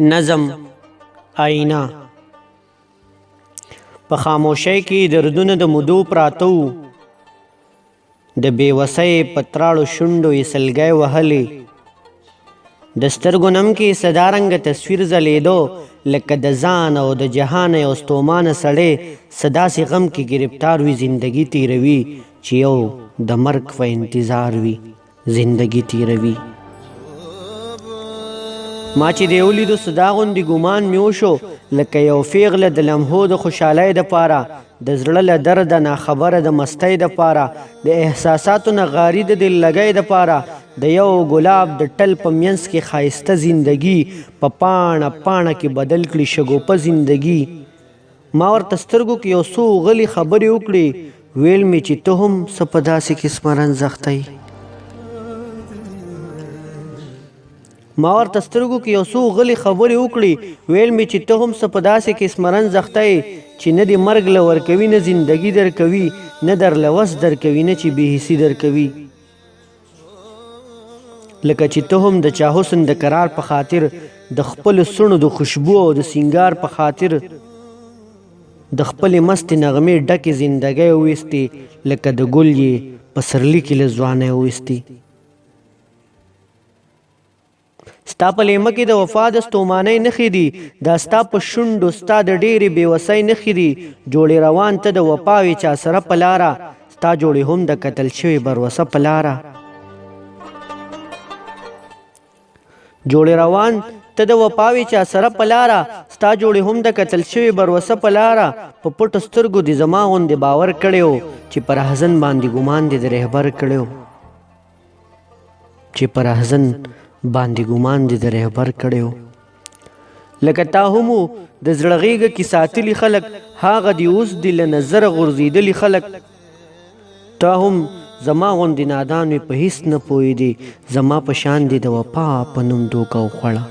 نظم آئینه په خاموشۍ کې دردونه د مودو پراته وو، د بېوسۍ په تراړو شونډو یې سلګی وهلې، د سترګو نم کې صدارنګه تصویر ځلېدو لکه د ځان او د جهان یو ستومانه سړی داسې غم کې ګرفتار وي زندګي تیروي چې یو د مرګ په انتظار وي زندګي تیروي. ما چې دی ولیدو صدا غوندې ګمان مې وشو لکه یو پیغله د لمحو د خوشحالۍ دپاره، د زړه له درده ناخبره د مستۍ دپاره، د احساساتو نه غاري د دللګۍ دپاره، د یو ګلاب د ټل په منځ کې ښایسته زندګي په پاڼه پاڼه کې بدل کړي شګوفه زندګي. ما ورته سترګو کې یو څو غلي خبرې وکړې، ویل مې چې ته هم څه په داسې قسمه رنځختی. ما ورته سترګو کې یو څو غلي خبرې وکړې، ویل مې چې ته هم څه په داسې قسمه رنځختی چې نه دې مرګ له ورکوي نه زندګي درکوي، نه درله وس درکوي نه چې بېحسي درکوي. لکه چې ته هم د چا حسن د قرار په خاطر، د خپلو څڼو د خوشبو او د سینګار په خاطر د خپلې مستې نغمې ډکې زندګۍ وویستې، لکه د ګل یې په سرلي کې له ځوانۍ وویستې. ستا په لیمه کې د وفا د ستومانۍ نښې دي، دا ستا په شونډو ستا د ډېرې بېوسۍ نښې دي. جوړې روان ته د وفا وې چا سره په لاره، ستا جوړې هم د کتل شوې بروسه په لاره. جوړې روان ته د وفا وې چا سره په لاره، ستا جوړې هم د کتل شوې بروسه په لاره. په پټو سترګو دې زما غوندې باور کړی و چې پر احزن باندې ګمان دې د رهبر کړی و، چې پر احزن باندې ګمان دې د رهبر کړی و. لکه تا هم د زړه غېږه کې ساتلي خلک، هاغه دې اوس دې له نظره غورځېدلي خلک. تا هم زما غوندې نادان وې په هېڅ نه پوهېدې، زما په شان دې د وفا په نوم دوکه وخوړه.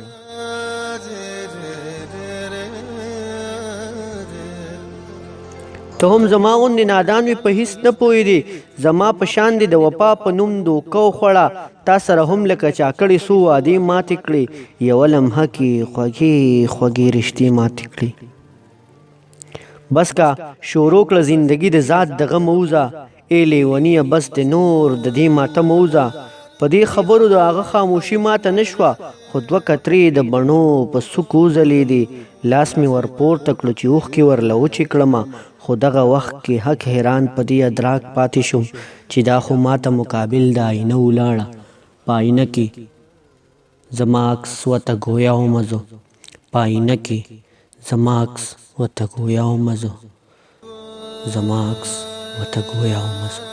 ته هم زما غوندې نادان وې په هېڅ نه پوهېدې، زما په شان دې د وفا په نوم دوکه وخوړه. تا سره هم لکه چا کړې څو وعدې ماتې کړې، یوه لمحه کې خوږې خوږې رشتې ماتې کړې. بس کا شروع کړه زندګي د ذات د غم ووځه، ای لیونیه بس د نور د دې ماتم ووځه. په دې خبرو د هغه خاموشي ماته نه شوه، خو دوه کترې د بڼو په څوک وځلېدې. لاس مې ور پورته کړو چې اوښکې ورله وچې کړمه، خو دغه وخت کې حق حیران په دې ادراک پاتې شوم چې دا خو ماته مقابل د آینه ولاړه. په آینه کې زما عکس ورته ګویا ومزو، په آینه کې زما عکس ورته ګویا ومزو، زما عکس ورته ګویا ومزو.